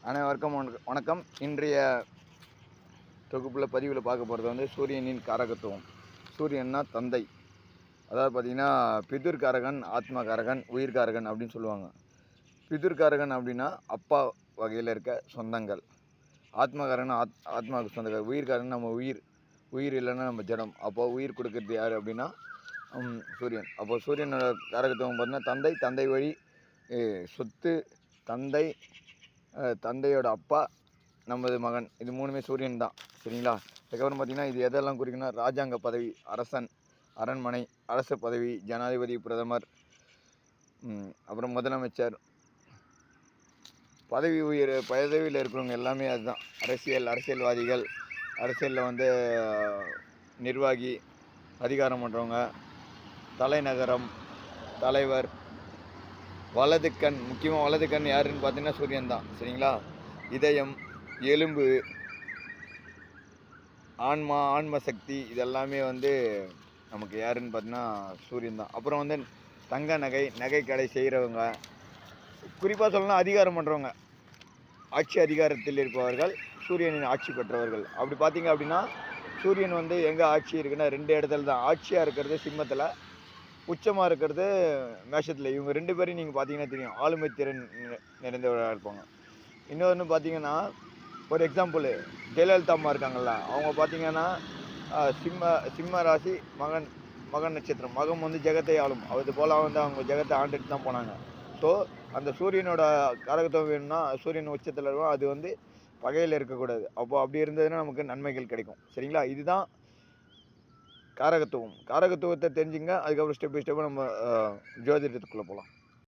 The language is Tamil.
அனைவருக்கும் வணக்கம். இன்றைய தொகுப்பில் பதிவில் பார்க்க போகிறது வந்து சூரியனின் காரகத்துவம். சூரியன்னா தந்தை. அதாவது பார்த்திங்கன்னா பிதுர்காரகன், ஆத்மகாரகன், உயிர்காரகன் அப்படின்னு சொல்லுவாங்க. பிதுர்காரகன் அப்படின்னா அப்பா வகையில் இருக்க சொந்தங்கள். ஆத்மகாரகன் ஆத்மாவுக்கு சொந்தங்கள். உயிர்காரகன் நம்ம உயிர் இல்லைன்னா நம்ம ஜடம். அப்போது உயிர் கொடுக்கறது யார் அப்படின்னா சூரியன். அப்போது சூரியனோட காரகத்துவம் பார்த்திங்கன்னா தந்தை, தந்தை வழி சொத்து, தந்தை, தந்தையோட அப்பா, நமது மகன், இது மூணுமே சூரியன் தான். சரிங்களா? அதுக்கப்புறம் பார்த்திங்கன்னா இது எதெல்லாம் குறிக்குன்னா ராஜாங்க பதவி, அரசன், அரண்மனை, அரசு பதவி, ஜனாதிபதி, பிரதமர், அப்புறம் முதலமைச்சர், பதவியில் இருக்கிறவங்க எல்லாமே அதுதான். அரசியல்வாதிகள், அரசியலில் வந்து நிர்வாகி, அதிகாரம் பண்ணுறவங்க, தலைநகரம், தலைவர், வலது கண். முக்கியமாக வலது கண் யாருன்னு பார்த்தீங்கன்னா சூரியன் தான். சரிங்களா? இதயம், எலும்பு, ஆன்ம சக்தி, இதெல்லாமே வந்து நமக்கு யாருன்னு பார்த்தீங்கன்னா சூரியன் தான். அப்புறம் வந்து தங்க நகை கடை செய்கிறவங்க, குறிப்பாக சொல்லணும்னா அதிகாரம் பண்ணுறவங்க, ஆட்சி அதிகாரத்தில் இருப்பவர்கள், சூரியனின் ஆட்சி பெற்றவர்கள். அப்படி பார்த்தீங்க அப்படின்னா சூரியன் வந்து எங்கே ஆட்சி இருக்குன்னா 2 இடத்துல தான். ஆட்சியாக இருக்கிறது சிம்மத்தில், உச்சமாக இருக்கிறது மேஷத்தில். இவங்க 2 பேரையும் நீங்கள் பார்த்தீங்கன்னா தெரியும், ஆளுமை திறன் நிறைந்தவராக இருப்பாங்க. இன்னொன்று பார்த்தீங்கன்னா, ஒரு எக்ஸாம்பிள் ஜெயலலிதா அம்மா இருக்காங்கள்ல, அவங்க பார்த்தீங்கன்னா சிம்ம ராசி, மகன் நட்சத்திரம். மகம் வந்து ஜெகத்தை ஆளும். அது போல் வந்து அவங்க ஜெகத்தை ஆண்டுட்டு தான் போனாங்க. ஸோ அந்த சூரியனோட காரகத்துவம் வேணும்னா சூரியன் உச்சத்தில் இருக்கும். அது வந்து பகையில் இருக்கக்கூடாது. அப்போது அப்படி இருந்ததுன்னா நமக்கு நன்மைகள் கிடைக்கும். சரிங்களா? இதுதான் காரகத்துவத்தை தெரிஞ்சுங்க. அதுக்கப்புறம் ஸ்டெப் பை ஸ்டெப்பாக நம்ம ஜோதிடத்துக்குள்ளே போகலாம்.